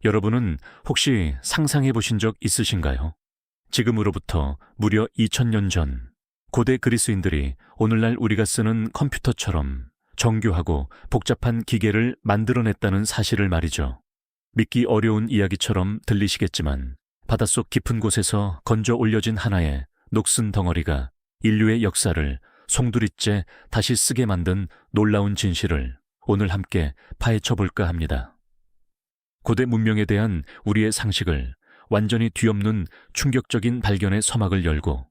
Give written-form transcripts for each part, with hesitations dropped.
여러분은 혹시 상상해 보신 적 있으신가요? 지금으로부터 무려 2000년 전, 고대 그리스인들이 오늘날 우리가 쓰는 컴퓨터처럼 정교하고 복잡한 기계를 만들어냈다는 사실을 말이죠. 믿기 어려운 이야기처럼 들리시겠지만 바닷속 깊은 곳에서 건져 올려진 하나의 녹슨 덩어리가 인류의 역사를 송두리째 다시 쓰게 만든 놀라운 진실을 오늘 함께 파헤쳐 볼까 합니다. 고대 문명에 대한 우리의 상식을 완전히 뒤엎는 충격적인 발견의 서막을 열고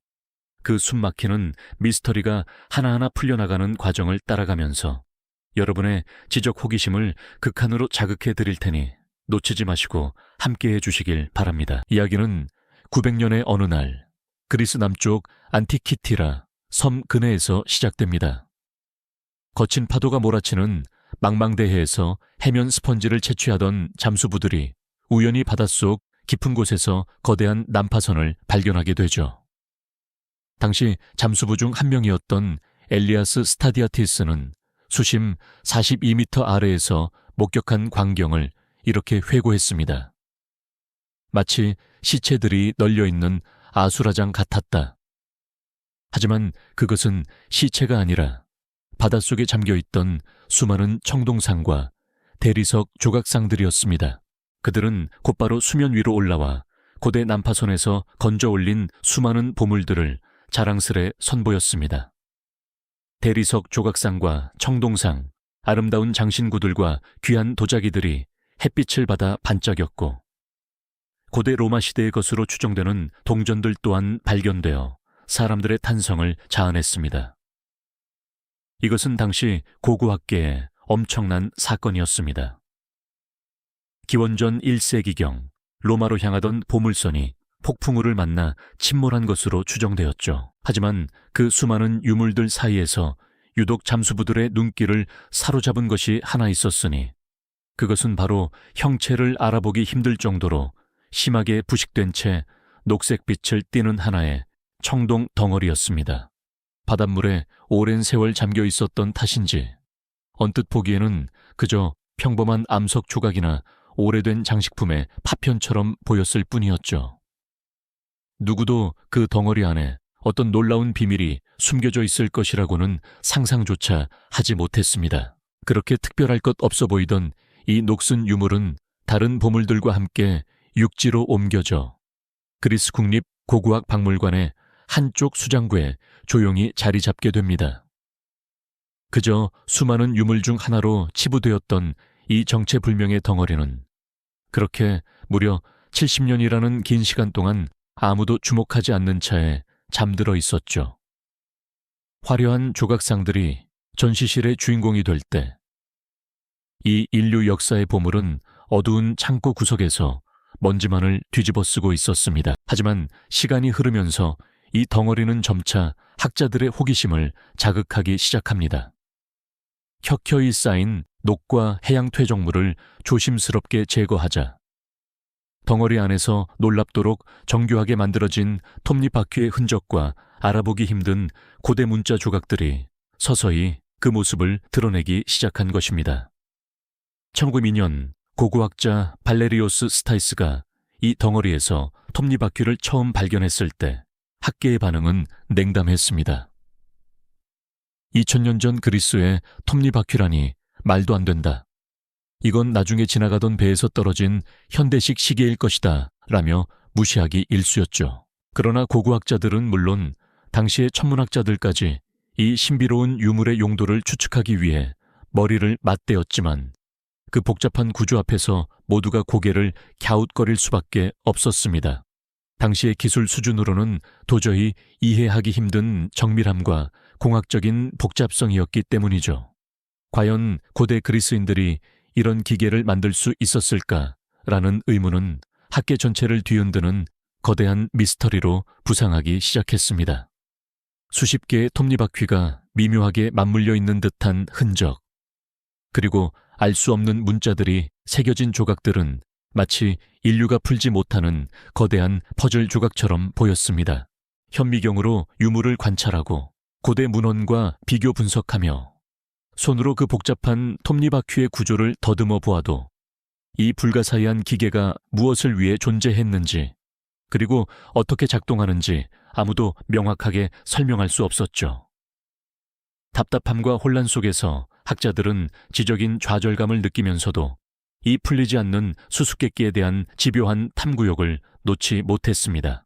그 숨막히는 미스터리가 하나하나 풀려나가는 과정을 따라가면서 여러분의 지적 호기심을 극한으로 자극해 드릴 테니 놓치지 마시고 함께해 주시길 바랍니다. 이야기는 900년의 어느 날 그리스 남쪽 안티키티라 섬 근해에서 시작됩니다. 거친 파도가 몰아치는 망망대해에서 해면 스펀지를 채취하던 잠수부들이 우연히 바닷속 깊은 곳에서 거대한 난파선을 발견하게 되죠. 당시 잠수부 중 한 명이었던 엘리아스 스타디아티스는 수심 42m 아래에서 목격한 광경을 이렇게 회고했습니다. 마치 시체들이 널려있는 아수라장 같았다. 하지만 그것은 시체가 아니라 바닷속에 잠겨있던 수많은 청동상과 대리석 조각상들이었습니다. 그들은 곧바로 수면 위로 올라와 고대 난파선에서 건져 올린 수많은 보물들을 자랑스레 선보였습니다. 대리석 조각상과 청동상, 아름다운 장신구들과 귀한 도자기들이 햇빛을 받아 반짝였고 고대 로마 시대의 것으로 추정되는 동전들 또한 발견되어 사람들의 탄성을 자아냈습니다. 이것은 당시 고고학계의 엄청난 사건이었습니다. 기원전 1세기경 로마로 향하던 보물선이 폭풍우를 만나 침몰한 것으로 추정되었죠. 하지만 그 수많은 유물들 사이에서 유독 잠수부들의 눈길을 사로잡은 것이 하나 있었으니 그것은 바로 형체를 알아보기 힘들 정도로 심하게 부식된 채 녹색빛을 띠는 하나의 청동 덩어리였습니다. 바닷물에 오랜 세월 잠겨 있었던 탓인지 언뜻 보기에는 그저 평범한 암석 조각이나 오래된 장식품의 파편처럼 보였을 뿐이었죠. 누구도 그 덩어리 안에 어떤 놀라운 비밀이 숨겨져 있을 것이라고는 상상조차 하지 못했습니다. 그렇게 특별할 것 없어 보이던 이 녹슨 유물은 다른 보물들과 함께 육지로 옮겨져 그리스 국립 고고학 박물관의 한쪽 수장고에 조용히 자리 잡게 됩니다. 그저 수많은 유물 중 하나로 치부되었던 이 정체불명의 덩어리는 그렇게 무려 70년이라는 긴 시간 동안 아무도 주목하지 않는 차에 잠들어 있었죠. 화려한 조각상들이 전시실의 주인공이 될 때 이 인류 역사의 보물은 어두운 창고 구석에서 먼지만을 뒤집어 쓰고 있었습니다. 하지만 시간이 흐르면서 이 덩어리는 점차 학자들의 호기심을 자극하기 시작합니다. 켜켜이 쌓인 녹과 해양 퇴적물을 조심스럽게 제거하자 덩어리 안에서 놀랍도록 정교하게 만들어진 톱니바퀴의 흔적과 알아보기 힘든 고대 문자 조각들이 서서히 그 모습을 드러내기 시작한 것입니다. 1902년 고고학자 발레리오스 스타이스가 이 덩어리에서 톱니바퀴를 처음 발견했을 때 학계의 반응은 냉담했습니다. 2000년 전 그리스의 톱니바퀴라니 말도 안 된다. 이건 나중에 지나가던 배에서 떨어진 현대식 시계일 것이다 라며 무시하기 일쑤였죠. 그러나 고고학자들은 물론 당시의 천문학자들까지 이 신비로운 유물의 용도를 추측하기 위해 머리를 맞대었지만 그 복잡한 구조 앞에서 모두가 고개를 갸웃거릴 수밖에 없었습니다. 당시의 기술 수준으로는 도저히 이해하기 힘든 정밀함과 공학적인 복잡성이었기 때문이죠. 과연 고대 그리스인들이 이런 기계를 만들 수 있었을까라는 의문은 학계 전체를 뒤흔드는 거대한 미스터리로 부상하기 시작했습니다. 수십 개의 톱니바퀴가 미묘하게 맞물려 있는 듯한 흔적, 그리고 알 수 없는 문자들이 새겨진 조각들은 마치 인류가 풀지 못하는 거대한 퍼즐 조각처럼 보였습니다. 현미경으로 유물을 관찰하고 고대 문헌과 비교 분석하며 손으로 그 복잡한 톱니바퀴의 구조를 더듬어 보아도 이 불가사의한 기계가 무엇을 위해 존재했는지, 그리고 어떻게 작동하는지 아무도 명확하게 설명할 수 없었죠. 답답함과 혼란 속에서 학자들은 지적인 좌절감을 느끼면서도 이 풀리지 않는 수수께끼에 대한 집요한 탐구욕을 놓지 못했습니다.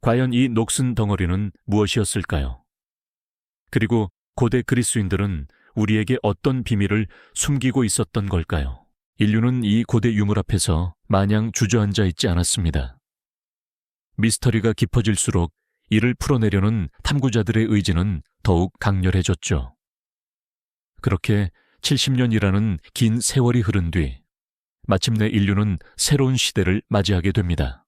과연 이 녹슨 덩어리는 무엇이었을까요? 그리고 고대 그리스인들은 우리에게 어떤 비밀을 숨기고 있었던 걸까요? 인류는 이 고대 유물 앞에서 마냥 주저앉아 있지 않았습니다. 미스터리가 깊어질수록 이를 풀어내려는 탐구자들의 의지는 더욱 강렬해졌죠. 그렇게 70년이라는 긴 세월이 흐른 뒤 마침내 인류는 새로운 시대를 맞이하게 됩니다.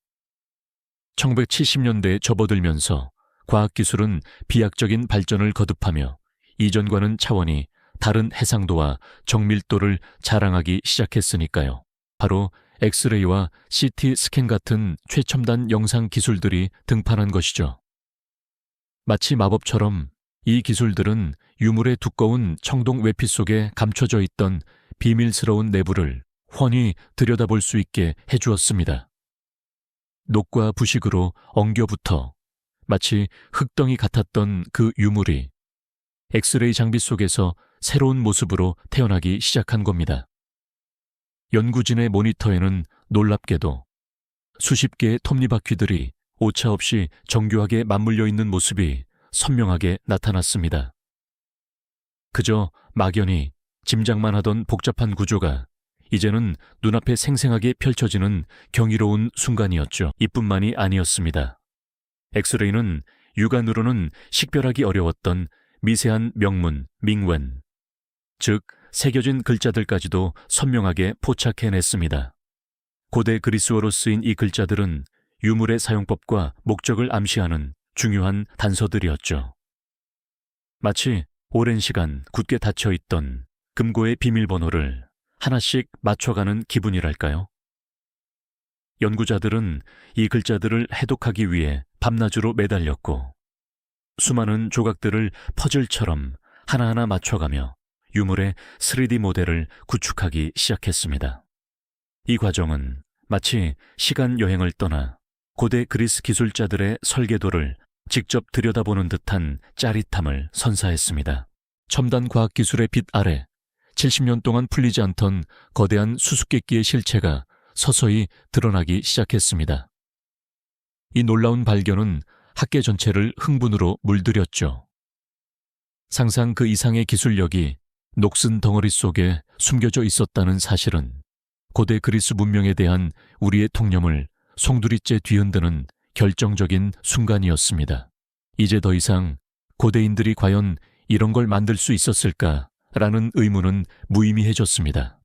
1970년대에 접어들면서 과학기술은 비약적인 발전을 거듭하며 이전과는 차원이 다른 해상도와 정밀도를 자랑하기 시작했으니까요. 바로 엑스레이와 CT 스캔 같은 최첨단 영상 기술들이 등판한 것이죠. 마치 마법처럼 이 기술들은 유물의 두꺼운 청동 외피 속에 감춰져 있던 비밀스러운 내부를 훤히 들여다볼 수 있게 해주었습니다. 녹과 부식으로 엉겨붙어 마치 흙덩이 같았던 그 유물이 엑스레이 장비 속에서 새로운 모습으로 태어나기 시작한 겁니다. 연구진의 모니터에는 놀랍게도 수십 개의 톱니바퀴들이 오차없이 정교하게 맞물려 있는 모습이 선명하게 나타났습니다. 그저 막연히 짐작만 하던 복잡한 구조가 이제는 눈앞에 생생하게 펼쳐지는 경이로운 순간이었죠. 이뿐만이 아니었습니다. 엑스레이는 육안으로는 식별하기 어려웠던 미세한 명문, 밍웬, 즉 새겨진 글자들까지도 선명하게 포착해냈습니다. 고대 그리스어로 쓰인 이 글자들은 유물의 사용법과 목적을 암시하는 중요한 단서들이었죠. 마치 오랜 시간 굳게 닫혀있던 금고의 비밀번호를 하나씩 맞춰가는 기분이랄까요? 연구자들은 이 글자들을 해독하기 위해 밤낮으로 매달렸고 수많은 조각들을 퍼즐처럼 하나하나 맞춰가며 유물의 3D 모델을 구축하기 시작했습니다. 이 과정은 마치 시간 여행을 떠나 고대 그리스 기술자들의 설계도를 직접 들여다보는 듯한 짜릿함을 선사했습니다. 첨단 과학기술의 빛 아래 70년 동안 풀리지 않던 거대한 수수께끼의 실체가 서서히 드러나기 시작했습니다. 이 놀라운 발견은 학계 전체를 흥분으로 물들였죠. 상상 그 이상의 기술력이 녹슨 덩어리 속에 숨겨져 있었다는 사실은 고대 그리스 문명에 대한 우리의 통념을 송두리째 뒤흔드는 결정적인 순간이었습니다. 이제 더 이상 고대인들이 과연 이런 걸 만들 수 있었을까라는 의문은 무의미해졌습니다.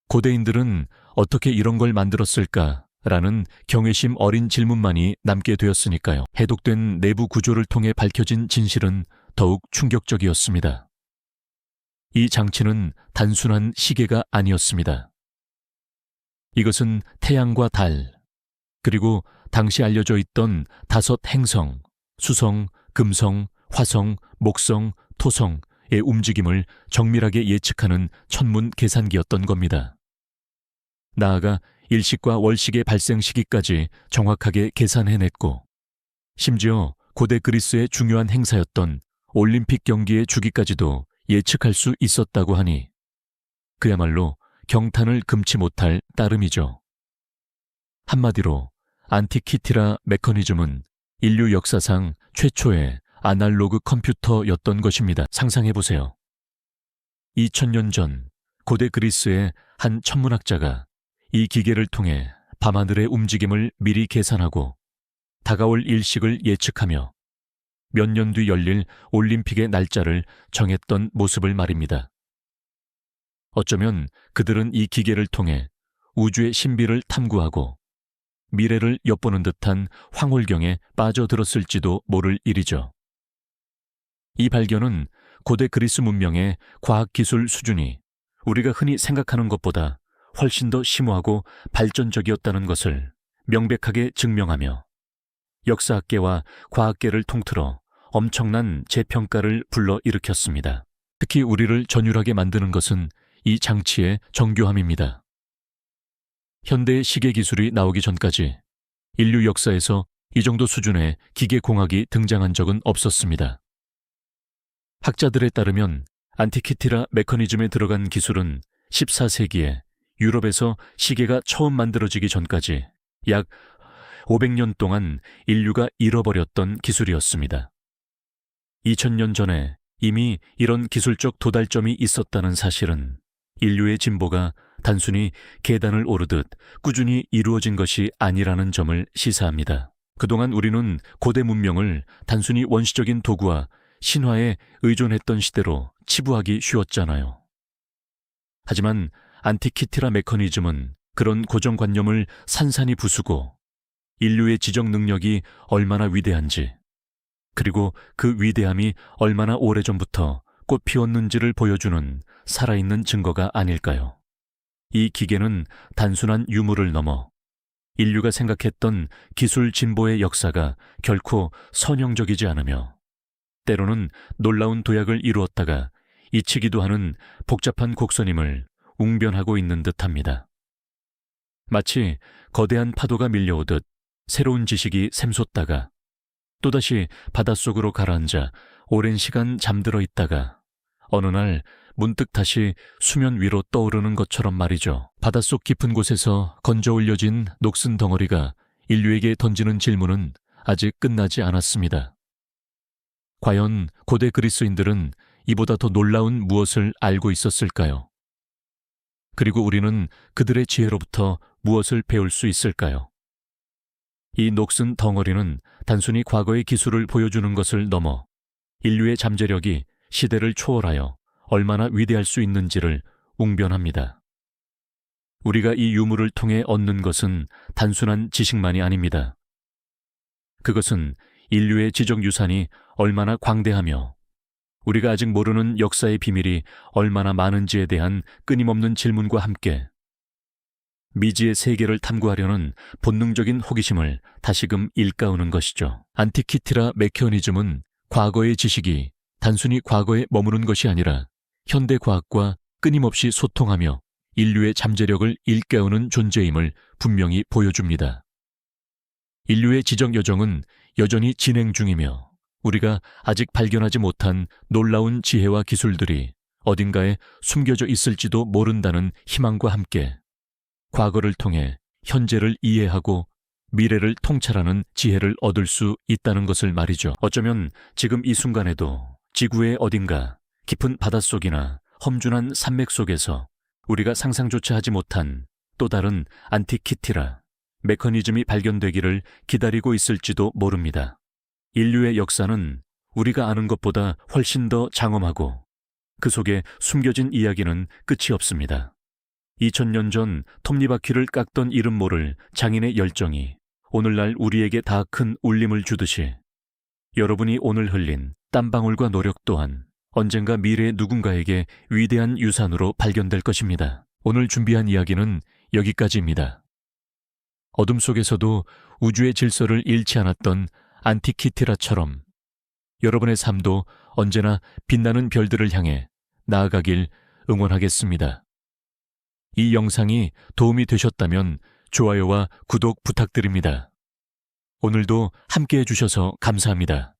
고대인들은 어떻게 이런 걸 만들었을까라는 경외심 어린 질문만이 남게 되었으니까요. 해독된 내부 구조를 통해 밝혀진 진실은 더욱 충격적이었습니다. 이 장치는 단순한 시계가 아니었습니다. 이것은 태양과 달, 그리고 당시 알려져 있던 5 행성, 수성, 금성, 화성, 목성, 토성의 움직임을 정밀하게 예측하는 천문 계산기였던 겁니다. 나아가 일식과 월식의 발생 시기까지 정확하게 계산해냈고, 심지어 고대 그리스의 중요한 행사였던 올림픽 경기의 주기까지도 예측할 수 있었다고 하니 그야말로 경탄을 금치 못할 따름이죠. 한마디로 안티키티라 메커니즘은 인류 역사상 최초의 아날로그 컴퓨터였던 것입니다. 상상해보세요. 2000년 전 고대 그리스의 한 천문학자가 이 기계를 통해 밤하늘의 움직임을 미리 계산하고 다가올 일식을 예측하며 몇 년 뒤 열릴 올림픽의 날짜를 정했던 모습을 말입니다. 어쩌면 그들은 이 기계를 통해 우주의 신비를 탐구하고 미래를 엿보는 듯한 황홀경에 빠져들었을지도 모를 일이죠. 이 발견은 고대 그리스 문명의 과학기술 수준이 우리가 흔히 생각하는 것보다 훨씬 더 심오하고 발전적이었다는 것을 명백하게 증명하며 역사학계와 과학계를 통틀어 엄청난 재평가를 불러일으켰습니다. 특히 우리를 전율하게 만드는 것은 이 장치의 정교함입니다. 현대의 시계 기술이 나오기 전까지 인류 역사에서 이 정도 수준의 기계공학이 등장한 적은 없었습니다. 학자들에 따르면 안티키티라 메커니즘에 들어간 기술은 14세기에 유럽에서 시계가 처음 만들어지기 전까지 약 500년 동안 인류가 잃어버렸던 기술이었습니다. 2000년 전에 이미 이런 기술적 도달점이 있었다는 사실은 인류의 진보가 단순히 계단을 오르듯 꾸준히 이루어진 것이 아니라는 점을 시사합니다. 그동안 우리는 고대 문명을 단순히 원시적인 도구와 신화에 의존했던 시대로 치부하기 쉬웠잖아요. 하지만 안티키티라 메커니즘은 그런 고정관념을 산산이 부수고 인류의 지적 능력이 얼마나 위대한지, 그리고 그 위대함이 얼마나 오래전부터 꽃 피웠는지를 보여주는 살아있는 증거가 아닐까요? 이 기계는 단순한 유물을 넘어 인류가 생각했던 기술 진보의 역사가 결코 선형적이지 않으며 때로는 놀라운 도약을 이루었다가 잊히기도 하는 복잡한 곡선임을 웅변하고 있는 듯합니다. 마치 거대한 파도가 밀려오듯 새로운 지식이 샘솟다가 또다시 바닷속으로 가라앉아 오랜 시간 잠들어 있다가 어느 날 문득 다시 수면 위로 떠오르는 것처럼 말이죠. 바닷속 깊은 곳에서 건져 올려진 녹슨 덩어리가 인류에게 던지는 질문은 아직 끝나지 않았습니다. 과연 고대 그리스인들은 이보다 더 놀라운 무엇을 알고 있었을까요? 그리고 우리는 그들의 지혜로부터 무엇을 배울 수 있을까요? 이 녹슨 덩어리는 단순히 과거의 기술을 보여주는 것을 넘어 인류의 잠재력이 시대를 초월하여 얼마나 위대할 수 있는지를 웅변합니다. 우리가 이 유물을 통해 얻는 것은 단순한 지식만이 아닙니다. 그것은 인류의 지적 유산이 얼마나 광대하며 우리가 아직 모르는 역사의 비밀이 얼마나 많은지에 대한 끊임없는 질문과 함께 미지의 세계를 탐구하려는 본능적인 호기심을 다시금 일깨우는 것이죠. 안티키티라 메커니즘은 과거의 지식이 단순히 과거에 머무는 것이 아니라 현대 과학과 끊임없이 소통하며 인류의 잠재력을 일깨우는 존재임을 분명히 보여줍니다. 인류의 지적 여정은 여전히 진행 중이며 우리가 아직 발견하지 못한 놀라운 지혜와 기술들이 어딘가에 숨겨져 있을지도 모른다는 희망과 함께 과거를 통해 현재를 이해하고 미래를 통찰하는 지혜를 얻을 수 있다는 것을 말이죠. 어쩌면 지금 이 순간에도 지구의 어딘가 깊은 바닷속이나 험준한 산맥 속에서 우리가 상상조차 하지 못한 또 다른 안티키티라 메커니즘이 발견되기를 기다리고 있을지도 모릅니다. 인류의 역사는 우리가 아는 것보다 훨씬 더 장엄하고 그 속에 숨겨진 이야기는 끝이 없습니다. 2000년 전 톱니바퀴를 깎던 이름 모를 장인의 열정이 오늘날 우리에게 다 큰 울림을 주듯이 여러분이 오늘 흘린 땀방울과 노력 또한 언젠가 미래의 누군가에게 위대한 유산으로 발견될 것입니다. 오늘 준비한 이야기는 여기까지입니다. 어둠 속에서도 우주의 질서를 잃지 않았던 안티키티라처럼 여러분의 삶도 언제나 빛나는 별들을 향해 나아가길 응원하겠습니다. 이 영상이 도움이 되셨다면 좋아요와 구독 부탁드립니다. 오늘도 함께해 주셔서 감사합니다.